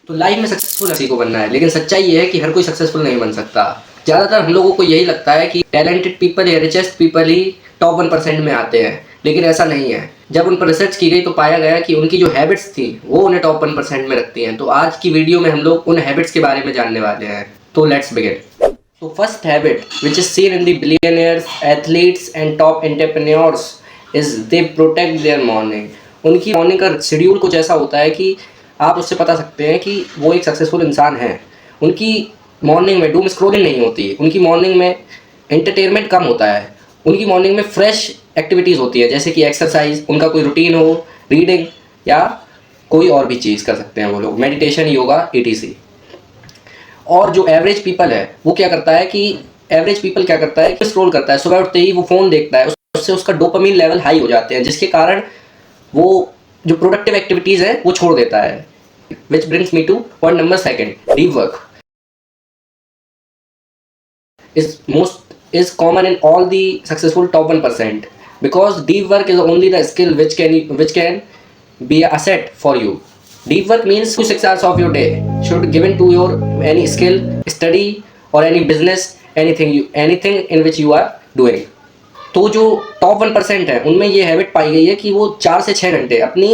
तो लाइफ में सक्सेसफुल किसी को बनना है, लेकिन सच्चाई ये है कि हर कोई सक्सेसफुल नहीं बन सकता। ज़्यादातर हम लोगों को यही लगता है कि टैलेंटेड पीपल या रिचेस्ट पीपल ही टॉप 1% में आते हैं, लेकिन ऐसा नहीं है। जब उन पर रिसर्च की गई तो पाया गया कि उनकी जो हैबिट्स थी वो उन्हें टॉप 1% में रखती हैं। तो आज की वीडियो में हम लोग उन हैबिट्स के बारे में जानने वाले हैं। तो लेट्स बिगिन। तो first habit which is seen in the billionaires, athletes and top entrepreneurs is they protect their morning. उनकी मॉर्निंग का शेड्यूल कुछ ऐसा होता है कि आप उससे बता सकते हैं कि वो एक सक्सेसफुल इंसान है। उनकी मॉर्निंग में डूम स्क्रोलिंग नहीं होती, उनकी मॉर्निंग में एंटरटेनमेंट कम होता है, उनकी मॉर्निंग में फ्रेश एक्टिविटीज़ होती है, जैसे कि एक्सरसाइज, उनका कोई रूटीन हो, रीडिंग या कोई और भी चीज़ कर सकते हैं वो लोग, मेडिटेशन, योगा, ईटीसी। और जो एवरेज पीपल है वो क्या करता है कि एवरेज पीपल क्या करता है कि स्क्रॉल करता है, सुबह उठते ही वो फ़ोन देखता है, उससे उसका डोपामिन लेवल हाई हो जाते हैं, जिसके कारण वो जो प्रोडक्टिव एक्टिविटीज़ है वो छोड़ देता है। Which brings me two point number second, deep work is common in all the successful top 1% because deep work is only the skill which can be a asset for you. Deep work means 6 hours of your day should given to your any skill, study or any business, anything in which you are doing. तो जो top 1% है उनमें ये habit पाई गई है कि वो 4 से 6 घंटे अपनी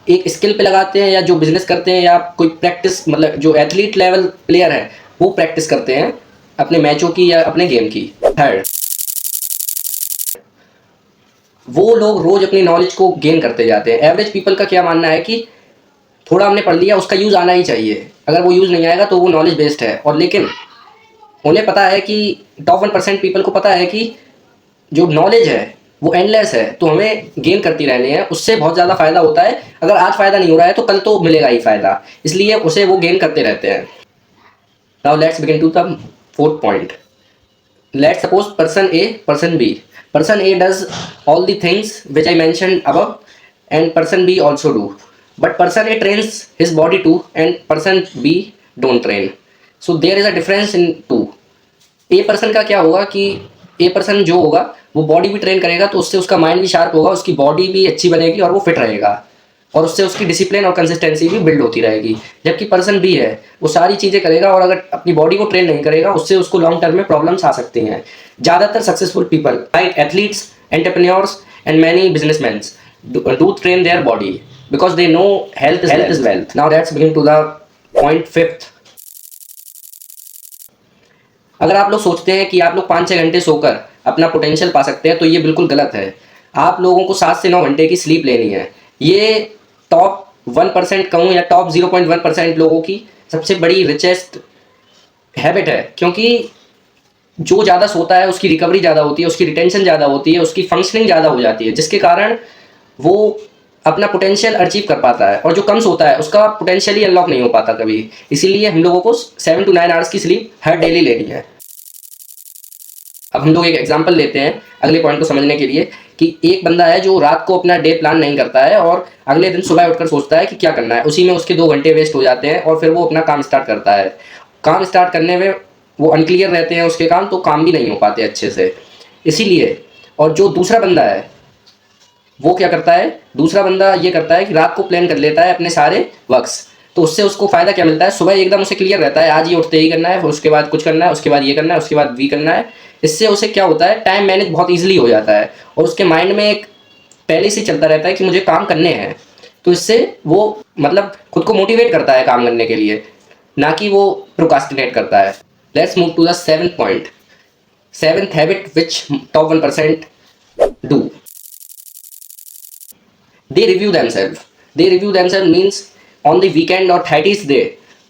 एक स्किल पे लगाते हैं, या जो बिजनेस करते हैं या कोई प्रैक्टिस, मतलब जो एथलीट लेवल प्लेयर है वो प्रैक्टिस करते हैं अपने मैचों की या अपने गेम की। थर्ड, वो लोग रोज अपनी नॉलेज को गेन करते जाते हैं। एवरेज पीपल का क्या मानना है कि थोड़ा हमने पढ़ लिया, उसका यूज़ आना ही चाहिए, अगर वो यूज़ नहीं आएगा तो वो नॉलेज बेस्ड है। और लेकिन उन्हें पता है कि टॉप 1% पीपल को पता है कि जो नॉलेज है वो एंडलेस है, तो हमें गेन करती रहनी है, उससे बहुत ज़्यादा फ़ायदा होता है। अगर आज फ़ायदा नहीं हो रहा है तो कल तो मिलेगा ही फ़ायदा, इसलिए उसे वो गेन करते रहते हैं। Now let's begin to the fourth point. Let's suppose person A, person B. Person A does all the things which I mentioned above, and person B also do. But person A trains his body too, and person B don't train. So there is a difference in two. A person का क्या होगा कि A person जो होगा वो body भी train करेगा, तो उससे उसका माइंड भी शार्प होगा, उसकी बॉडी भी अच्छी बनेगी और वो फिट रहेगा, और उससे उसकी डिसिप्लिन और कंसिस्टेंसी भी बिल्ड होती रहेगी। जबकि पर्सन बी है वो सारी चीज़ें करेगा और अगर अपनी बॉडी को ट्रेन नहीं करेगा उससे उसको लॉन्ग टर्म में प्रॉब्लम्स आ सकती हैं। ज़्यादातर successful people like athletes, entrepreneurs and many businessman do train their body because they know health is wealth. Now let's begin to the point fifth. अगर आप लोग सोचते हैं कि आप लोग 5-6 घंटे सोकर अपना पोटेंशियल पा सकते हैं तो ये बिल्कुल गलत है। आप लोगों को 7 से 9 घंटे की स्लीप लेनी है। ये टॉप 1% कहूँ या टॉप 0.1% लोगों की सबसे बड़ी रिचेस्ट हैबिट है, क्योंकि जो ज़्यादा सोता है उसकी रिकवरी ज़्यादा होती है, उसकी रिटेंशन ज़्यादा होती है, उसकी फंक्शनिंग ज़्यादा हो जाती है, जिसके कारण वो अपना पोटेंशियल अचीव कर पाता है। और जो कम सोता है उसका पोटेंशियल ही अनलॉक नहीं हो पाता कभी। इसीलिए हम लोगों को 7 to 9 आवर्स की स्लीप हर डेली लेनी है। अब हम लोग एक एग्जांपल लेते हैं अगले पॉइंट को समझने के लिए, कि एक बंदा है जो रात को अपना डे प्लान नहीं करता है और अगले दिन सुबह उठकर सोचता है कि क्या करना है, उसी में उसके 2 घंटे वेस्ट हो जाते हैं और फिर वो अपना काम स्टार्ट करता है। काम स्टार्ट करने में वो अनक्लियर रहते हैं उसके काम, तो काम भी नहीं हो पाते अच्छे से। इसीलिए, और जो दूसरा बंदा है वो क्या करता है, दूसरा बंदा ये करता है कि रात को प्लान कर लेता है अपने सारे वर्क्स, तो उससे उसको फ़ायदा क्या मिलता है, सुबह एकदम उसे क्लियर रहता है आज ये उठते ही करना है, उसके बाद कुछ करना है, उसके बाद ये करना है, उसके बाद भी करना है। इससे उसे क्या होता है, टाइम मैनेज बहुत ईजिली हो जाता है और उसके माइंड में एक पहले से चलता रहता है कि मुझे काम करने हैं। तो इससे वो मतलब खुद को मोटिवेट करता है काम करने के लिए, ना कि वो प्रोकास्टिनेट करता है। Let's move to the seventh point, seventh habit which top 1% do. They review themselves. They review themselves means on the weekend और 30th डे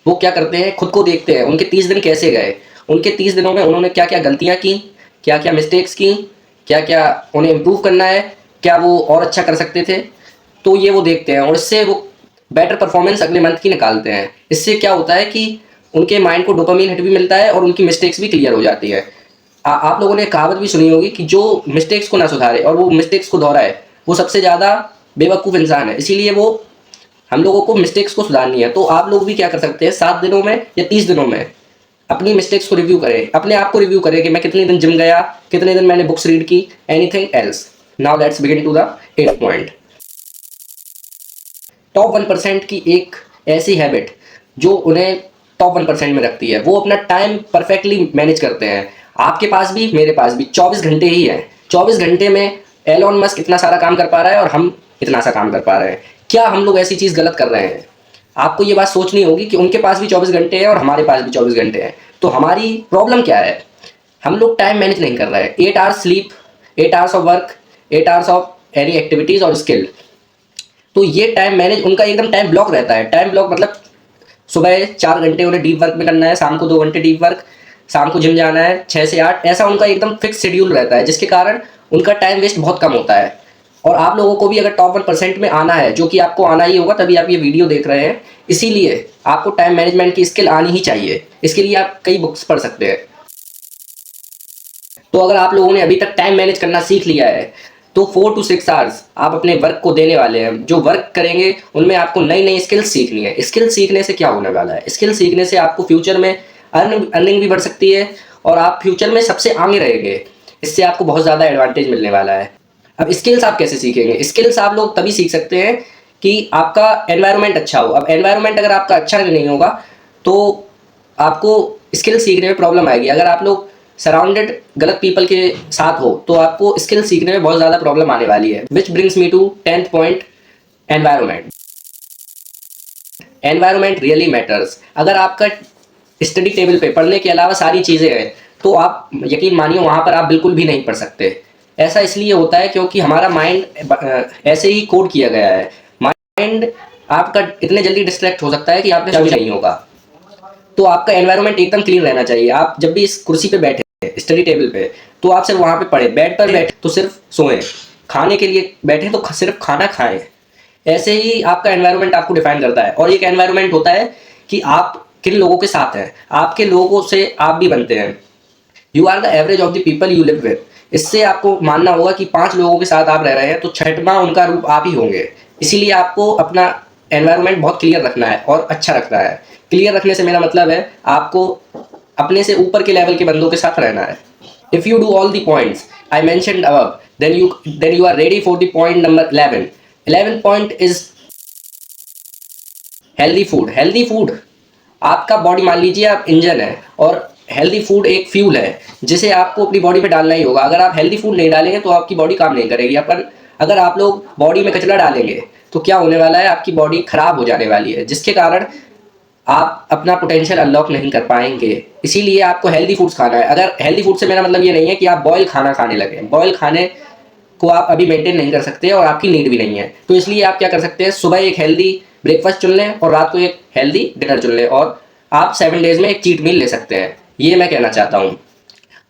वो क्या करते हैं, खुद को देखते हैं उनके 30 दिन कैसे गए, उनके 30 दिनों में उन्होंने क्या क्या गलतियां की, क्या क्या मिस्टेक्स की, क्या क्या उन्हें इम्प्रूव करना है, क्या वो और अच्छा कर सकते थे। तो ये वो देखते हैं और इससे वो बेटर परफॉर्मेंस अगले मंथ की निकालते हैं। इससे क्या होता है कि उनके माइंड को डोपामिन हिट भी मिलता है और उनकी मिस्टेक्स भी क्लियर हो जाती है। आप लोगों ने कहावत भी सुनी होगी कि जो मिस्टेक्स को ना सुधारे और वो मिस्टेक्स को दोहराए वो सबसे ज़्यादा बेवकूफ़ इंसान है। इसीलिए वो हम लोगों को मिस्टेक्स को सुधारनी है। तो आप लोग भी क्या कर सकते हैं, 7 दिनों में या 30 दिनों में अपनी मिस्टेक्स को रिव्यू करें, अपने आप को रिव्यू करें कि मैं कितने दिन जिम गया, कितने दिन मैंने बुक्स रीड की, anything else. Now let's begin to the 8th point. Top 1% की एक ऐसी हैबिट जो उन्हें टॉप 1% में रखती है। वो अपना टाइम परफेक्टली मैनेज करते हैं। आपके पास भी मेरे पास भी 24 घंटे ही हैं। 24 घंटे में एलोन मस्क इतना सारा काम कर पा रहा है और हम इतना सा काम कर पा रहे हैं। क्या हम लोग ऐसी चीज़ गलत कर रहे हैं? आपको ये बात सोचनी होगी कि उनके पास भी 24 घंटे हैं और हमारे पास भी 24 घंटे हैं। तो हमारी प्रॉब्लम क्या है? हम लोग टाइम मैनेज नहीं कर रहे हैं। 8 hours sleep, 8 hours of work, 8 hours of any activities और स्किल। तो ये टाइम मैनेज उनका एकदम टाइम ब्लॉक रहता है। टाइम ब्लॉक मतलब सुबह 4 घंटे उन्हें डीप वर्क में करना है, शाम को 2 घंटे डीप वर्क, शाम को जिम जाना है 6 से 8, ऐसा उनका एकदम फिक्स शेड्यूल रहता है, जिसके कारण उनका टाइम वेस्ट बहुत कम होता है। और आप लोगों को भी अगर टॉप 1% में आना है, जो कि आपको आना ही होगा, तभी आप ये वीडियो देख रहे हैं, इसीलिए आपको टाइम मैनेजमेंट की स्किल आनी ही चाहिए। इसके लिए आप कई बुक्स पढ़ सकते हैं। तो अगर आप लोगों ने अभी तक टाइम मैनेज करना सीख लिया है तो 4 to 6 आवर्स आप अपने वर्क को देने वाले हैं। जो वर्क करेंगे उनमें आपको नई नई स्किल्स सीखनी है। स्किल सीखने से क्या होने वाला है? स्किल सीखने से आपको फ्यूचर में अर्निंग भी बढ़ सकती है और आप फ्यूचर में सबसे आगे रहेंगे। इससे आपको बहुत ज़्यादा एडवांटेज मिलने वाला है। अब स्किल्स आप कैसे सीखेंगे? स्किल्स आप लोग तभी सीख सकते हैं कि आपका एनवायरनमेंट अच्छा हो। अब एनवायरनमेंट अगर आपका अच्छा नहीं होगा तो आपको स्किल सीखने में प्रॉब्लम आएगी। अगर आप लोग सराउंडेड गलत पीपल के साथ हो तो आपको स्किल सीखने में बहुत ज़्यादा प्रॉब्लम आने वाली है। Which brings me to 10th point, environment. Environment really matters. अगर आपका स्टडी टेबल पे पढ़ने के अलावा सारी चीज़ें हैं तो आप यकीन मानिए वहाँ पर आप बिल्कुल भी नहीं पढ़ सकते। ऐसा इसलिए होता है क्योंकि हमारा माइंड ऐसे ही कोड किया गया है। माइंड आपका इतने जल्दी डिस्ट्रैक्ट हो सकता है कि आपने सोचा नहीं होगा। तो आपका एनवायरनमेंट एकदम क्लीन रहना चाहिए। आप जब भी इस कुर्सी पे बैठे स्टडी टेबल पे तो आप सिर्फ वहाँ पे पढ़े, बेड पर बैठे तो सिर्फ सोएं, खाने के लिए बैठे तो सिर्फ खाना खाएं। ऐसे ही आपका एनवायरनमेंट आपको डिफाइन करता है। और एक एनवायरनमेंट होता है कि आप किन लोगों के साथ हैं। आपके लोगों से आप भी बनते हैं। You are the average of the people you live with. इससे आपको मानना होगा कि 5 लोगों के साथ आप रह रहे हैं तो 6वां उनका रूप आप ही होंगे। इसीलिए आपको अपना एनवायरनमेंट बहुत क्लियर रखना है और अच्छा रखना है। क्लियर रखने से मेरा मतलब है आपको अपने से ऊपर के लेवल के बंदों के साथ रहना है। If you do all the points I mentioned above then you are ready for the point number 11. 11th point is healthy food. Healthy food आपका बॉडी, मान लीजिए आप इंजन है और हेल्दी फूड एक फ्यूल है जिसे आपको अपनी बॉडी पे डालना ही होगा। अगर आप हेल्दी फूड नहीं डालेंगे तो आपकी बॉडी काम नहीं करेगी। अगर आप लोग बॉडी में कचरा डालेंगे तो क्या होने वाला है? आपकी बॉडी खराब हो जाने वाली है, जिसके कारण आप अपना पोटेंशियल अनलॉक नहीं कर पाएंगे। इसीलिए आपको हेल्दी फूड्स खाना है। अगर हेल्दी फूड से मेरा मतलब ये नहीं है कि आप बॉयल खाना खाने लगे। बॉयल खाने को आप अभी मेंटेन नहीं कर सकते और आपकी नीड भी नहीं है। तो इसलिए आप क्या कर सकते हैं, सुबह एक हेल्दी ब्रेकफास्ट चुन लें और रात को एक हेल्दी डिनर चुन लें और आप 7 डेज में एक चीट मील ले सकते हैं। ये मैं कहना चाहता हूँ।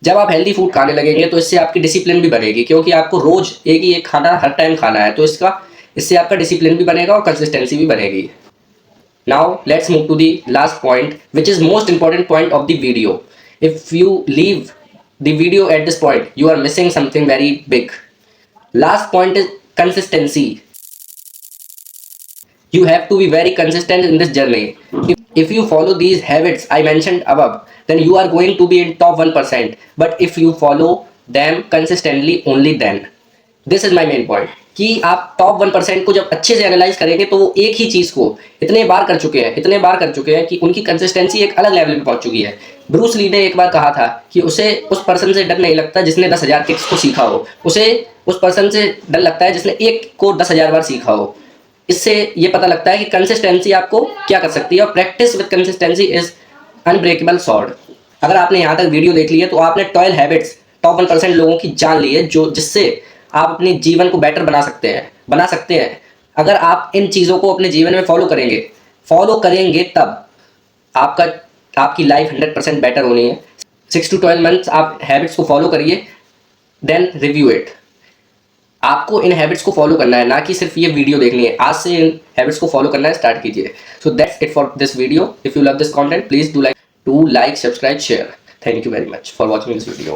जब आप हेल्दी फूड खाने लगेंगे तो इससे आपकी डिसिप्लिन भी बढ़ेगी, क्योंकि आपको रोज एक ही एक खाना हर टाइम खाना है। तो इससे आपका डिसिप्लिन भी बनेगा और कंसिस्टेंसी भी बढ़ेगी। Now let's move to the last point, which is most important point of the video. If you leave the video at this point, you are missing something very big. Last point is consistency. You have to be very consistent in this journey. If you follow these habits I mentioned above, then you are going to be in top 1%. But if you follow them consistently, only then. This is my main point. कि आप top 1% को जब अच्छे से analyse करेंगे तो वो एक ही चीज़ को इतने बार कर चुके हैं कि उनकी कंसिस्टेंसी एक अलग लेवल पे पहुंच चुकी है। ब्रूस ली ने एक बार कहा था कि उसे उस पर्सन से डर नहीं लगता जिसने 10,000 किक्स को सीखा हो, उसे उस पर्सन से डर लगता है जिसने एक को 10,000 बार सीखा हो। इससे ये पता लगता है कि कंसिस्टेंसी आपको क्या कर सकती है और practice with consistency is unbreakable sword. अगर आपने यहाँ तक वीडियो देख ली है तो आपने 12 हैबिट्स टॉप 1% लोगों की जान ली है, जिससे आप अपने जीवन को बेटर बना सकते हैं। अगर आप इन चीज़ों को अपने जीवन में फॉलो करेंगे तब आपकी लाइफ 100% बेटर होनी है। 6 to 12 मंथ्स आप हैबिट्स को फॉलो करिए, देन रिव्यू इट। आपको इन हैबिट्स को फॉलो करना है, ना कि सिर्फ ये वीडियो देखनी है। आज से इन हैबिट्स को फॉलो करना है, स्टार्ट कीजिए। So that's it for this video. If you love this content please do like, subscribe, share. Thank you very much for watching this video.